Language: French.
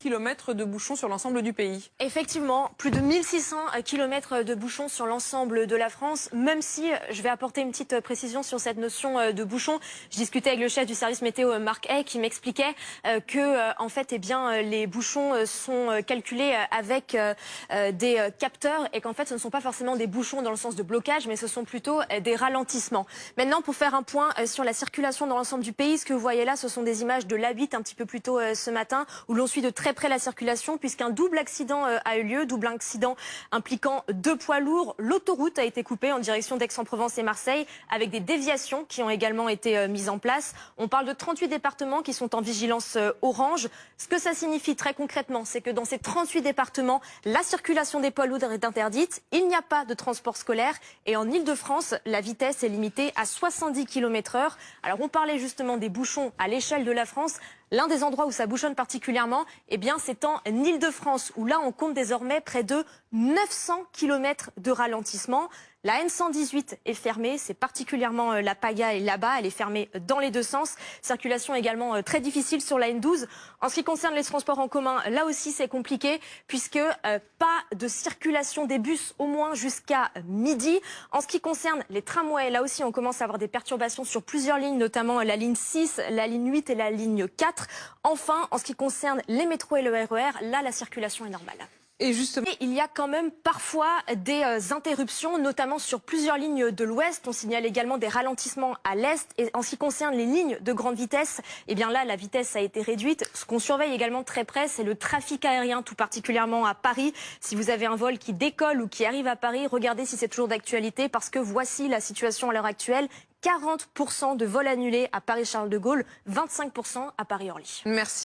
km de bouchons sur l'ensemble du pays. Effectivement, plus de 1600 km de bouchons sur l'ensemble de la France, même si je vais apporter une petite précision sur cette notion de bouchon. Je discutais avec le chef du service météo, Marc Hay, qui m'expliquait que en fait, les bouchons sont calculés avec des capteurs et qu'en fait, ce ne sont pas forcément des bouchons dans le sens de blocage, mais ce sont plutôt des ralentissements. Maintenant, pour faire un point sur la circulation dans l'ensemble du pays, ce que vous voyez là, ce sont des images de l'A8 un petit peu plus tôt ce matin, où l'on suit de très près la circulation, puisqu'un double accident a eu lieu, double accident impliquant 2 poids lourds. L'autoroute a été coupée en direction d'Aix-en-Provence et Marseille, avec des déviations qui ont également été mises en place. On parle de 38 départements qui sont en vigilance orange. Ce que ça signifie très concrètement, c'est que dans ces 38 départements, la circulation des poids lourds est interdite. Il n'y a pas de transport scolaire. Et en Ile-de-France, la vitesse est limitée à 70 km/h. Alors on parlait justement des bouchons à l'échelle de la France. L'un des endroits où ça bouchonne particulièrement, c'est en Ile-de-France, où là on compte désormais près de 900 km de ralentissement. La N118 est fermée, c'est particulièrement la pagaille là-bas, elle est fermée dans les deux sens. Circulation également très difficile sur la N12. En ce qui concerne les transports en commun, là aussi c'est compliqué, puisque pas de circulation des bus au moins jusqu'à midi. En ce qui concerne les tramways, là aussi on commence à avoir des perturbations sur plusieurs lignes, notamment la ligne 6, la ligne 8 et la ligne 4. Enfin, en ce qui concerne les métros et le RER, là la circulation est normale. Et justement, il y a quand même parfois des interruptions, notamment sur plusieurs lignes de l'ouest. On signale également des ralentissements à l'est. Et en ce qui concerne les lignes de grande vitesse, là, la vitesse a été réduite. Ce qu'on surveille également de très près, c'est le trafic aérien, tout particulièrement à Paris. Si vous avez un vol qui décolle ou qui arrive à Paris, regardez si c'est toujours d'actualité, parce que voici la situation à l'heure actuelle. 40% de vols annulés à Paris-Charles de Gaulle, 25% à Paris-Orly. merci.